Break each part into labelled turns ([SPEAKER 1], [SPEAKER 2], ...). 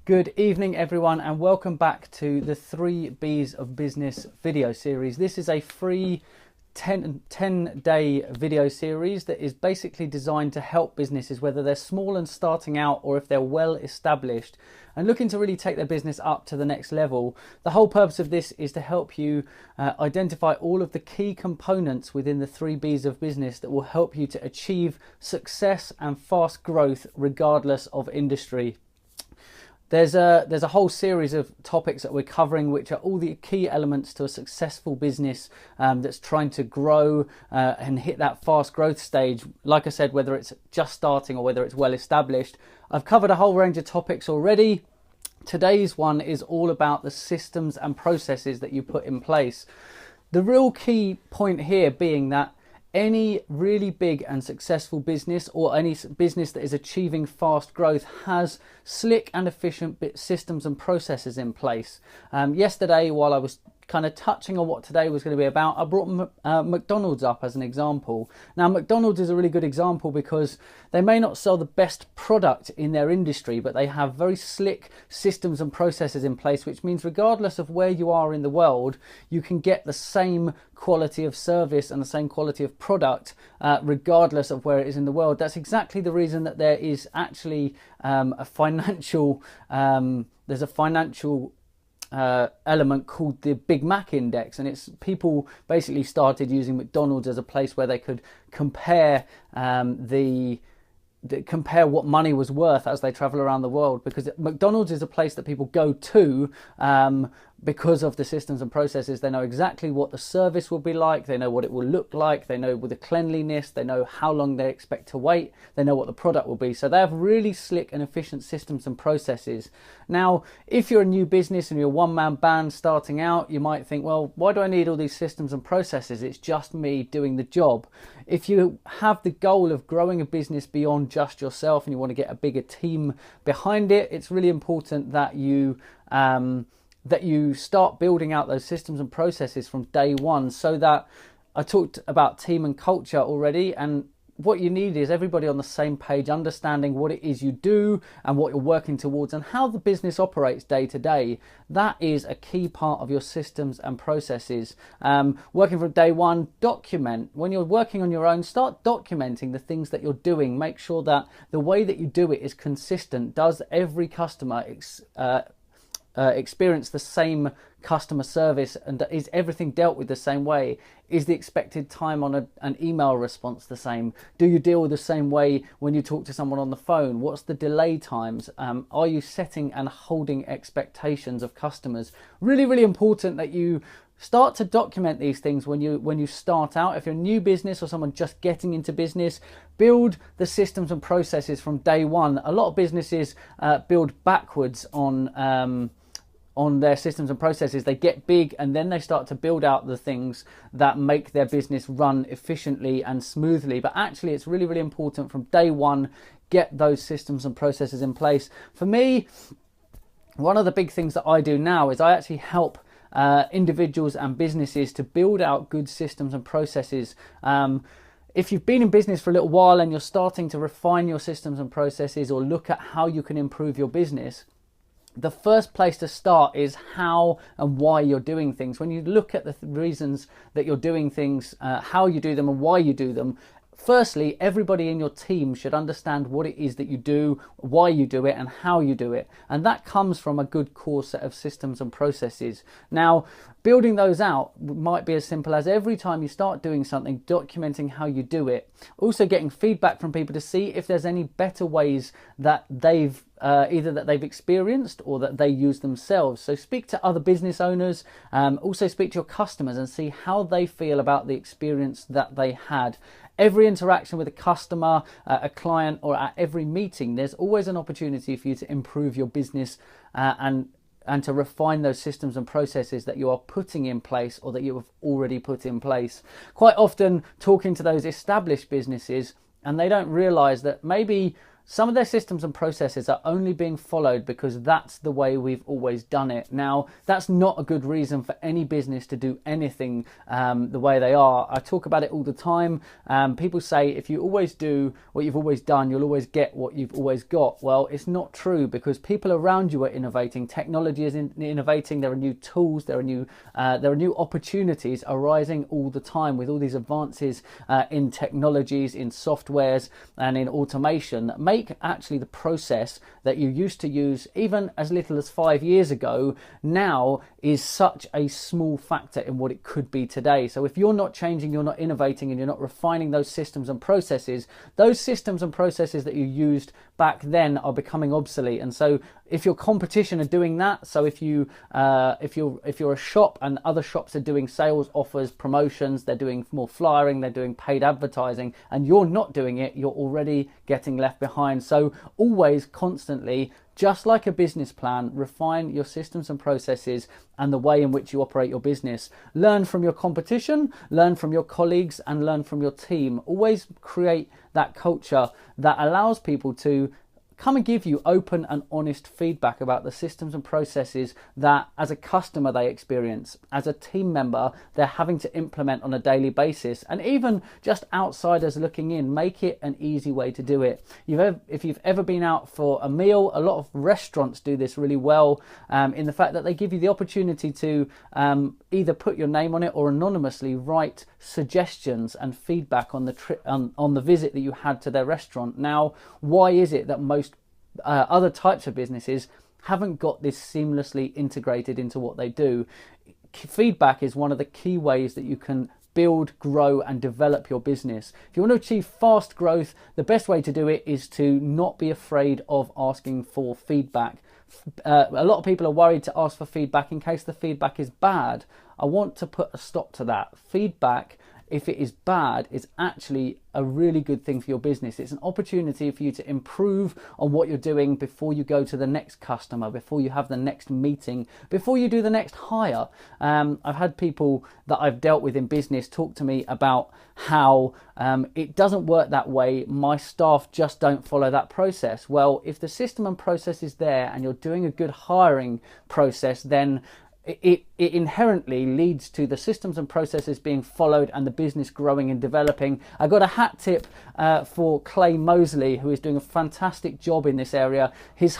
[SPEAKER 1] Good evening everyone, and welcome back to the 3 B's of Business video series. This is a free 10-day video series that is basically designed to help businesses, whether they're small and starting out or if they're well established and looking to really take their business up to the next level. The whole purpose of this is to help you identify all of the key components within the 3 B's of business that will help you to achieve success and fast growth regardless of industry. There's a whole series of topics that we're covering, which are all the key elements to a successful business that's trying to grow and hit that fast growth stage. Like I said, whether it's just starting or whether it's well established. I've covered a whole range of topics already. Today's one is all about the systems and processes that you put in place. The real key point here being that any really big and successful business, or any business that is achieving fast growth, has slick and efficient systems and processes in place. Yesterday, while I was kind of touching on what today was going to be about, I brought McDonald's up as an example. Now, McDonald's is a really good example because they may not sell the best product in their industry, but they have very slick systems and processes in place, which means regardless of where you are in the world, you can get the same quality of service and the same quality of product regardless of where it is in the world. That's exactly the reason that there is actually there's a financial element called the Big Mac Index, and it's people basically started using McDonald's as a place where they could compare compare what money was worth as they travel around the world, because McDonald's is a place that people go to because of the systems and processes. They know exactly what the service will be like, they know what it will look like, they know with the cleanliness, they know how long they expect to wait, they know what the product will be. So they have really slick and efficient systems and processes. Now, if you're a new business and you're a one-man band starting out, you might think, well, why do I need all these systems and processes? It's just me doing the job. If you have the goal of growing a business beyond just yourself and you want to get a bigger team behind it, it's really important that you start building out those systems and processes from day one. So that I talked about team and culture already, and what you need is everybody on the same page, understanding what it is you do and what you're working towards and how the business operates day to day. That is a key part of your systems and processes. Working from day one, document. When you're working on your own, start documenting the things that you're doing. Make sure that the way that you do it is consistent. Does every customer experience the same customer service, and is everything dealt with the same way? Is the expected time on an email response the same? Do you deal the same way when you talk to someone on the phone? What's the delay times? Are you setting and holding expectations of customers? Really, really important that you start to document these things when you start out. If you're a new business or someone just getting into business, build the systems and processes from day one. A lot of businesses build backwards on their systems and processes. They get big and then they start to build out the things that make their business run efficiently and smoothly. But actually, it's really, really important from day one, get those systems and processes in place. For me, one of the big things that I do now is I actually help individuals and businesses to build out good systems and processes. If you've been in business for a little while and you're starting to refine your systems and processes or look at how you can improve your business, the first place to start is how and why you're doing things. When you look at the reasons that you're doing things, how you do them and why you do them, firstly, everybody in your team should understand what it is that you do, why you do it, and how you do it. And that comes from a good core set of systems and processes. Now, building those out might be as simple as every time you start doing something, documenting how you do it. Also getting feedback from people to see if there's any better ways that they've either that they've experienced or that they use themselves. So speak to other business owners, also speak to your customers and see how they feel about the experience that they had. Every interaction with a customer, a client, or at every meeting, there's always an opportunity for you to improve your business and to refine those systems and processes that you are putting in place or that you have already put in place. Quite often talking to those established businesses, and they don't realize that maybe some of their systems and processes are only being followed because that's the way we've always done it. Now, that's not a good reason for any business to do anything the way they are. I talk about it all the time. People say if you always do what you've always done, you'll always get what you've always got. Well, it's not true, because people around you are innovating. Technology is innovating. There are new tools. There are new opportunities arising all the time with all these advances in technologies, in softwares, and in automation that make actually the process that you used to use even as little as 5 years ago now is such a small factor in what it could be today. So if you're not changing, you're not innovating, and you're not refining those systems and processes that you used back then are becoming obsolete. And so if your competition are doing that, so if you're a shop and other shops are doing sales offers, promotions, they're doing more flyering, they're doing paid advertising, and you're not doing it, you're already getting left behind. So always, constantly, just like a business plan, refine your systems and processes and the way in which you operate your business. Learn from your competition, learn from your colleagues, and learn from your team. Always create that culture that allows people to come and give you open and honest feedback about the systems and processes that as a customer they experience, as a team member they're having to implement on a daily basis, and even just outsiders looking in, make it an easy way to do it. If you've ever been out for a meal, a lot of restaurants do this really well in the fact that they give you the opportunity to either put your name on it or anonymously write suggestions and feedback on the visit that you had to their restaurant. Now, why is it that most other types of businesses haven't got this seamlessly integrated into what they do? Feedback is one of the key ways that you can build, grow, and develop your business. If you want to achieve fast growth, the best way to do it is to not be afraid of asking for feedback. A lot of people are worried to ask for feedback in case the feedback is bad. I want to put a stop to that. Feedback, if it is bad, is actually a really good thing for your business. It's an opportunity for you to improve on what you're doing before you go to the next customer, before you have the next meeting, before you do the next hire. I've had people that I've dealt with in business talk to me about how it doesn't work that way. My staff just don't follow that process. Well, if the system and process is there and you're doing a good hiring process, then it inherently leads to the systems and processes being followed and the business growing and developing. I got a hat tip for Clay Mosley, who is doing a fantastic job in this area. His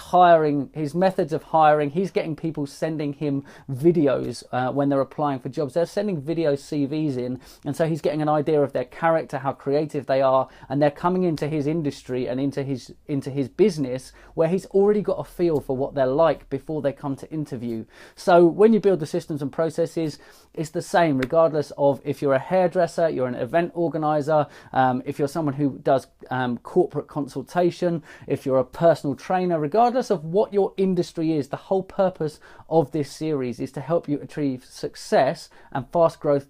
[SPEAKER 1] methods of hiring, he's getting people sending him videos when they're applying for jobs. They're sending video CVs in, and so he's getting an idea of their character, how creative they are, and they're coming into his industry and into his business where he's already got a feel for what they're like before they come to interview. So when you build the systems and processes, it's the same regardless of if you're a hairdresser, you're an event organizer, if you're someone who does corporate consultation, if you're a personal trainer, regardless of what your industry is. The whole purpose of this series is to help you achieve success and fast growth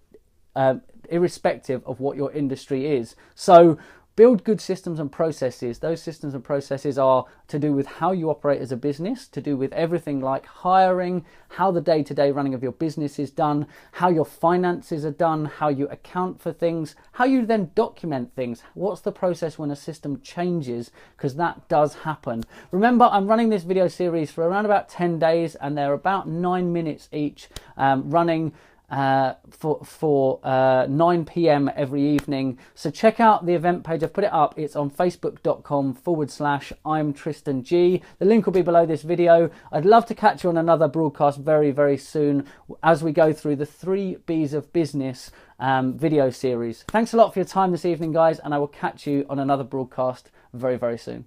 [SPEAKER 1] irrespective of what your industry is. So build good systems and processes. Those systems and processes are to do with how you operate as a business, to do with everything like hiring, how the day-to-day running of your business is done, how your finances are done, how you account for things, how you then document things. What's the process when a system changes? Because that does happen. Remember, I'm running this video series for around about 10 days, and they're about 9 minutes each, running for 9 p.m. every evening. So check out the event page. I've put it up. It's on facebook.com/ImTristanG. The link will be below this video. I'd love to catch you on another broadcast very, very soon as we go through the 3 B's of business video series. Thanks a lot for your time this evening, guys, and I will catch you on another broadcast very, very soon.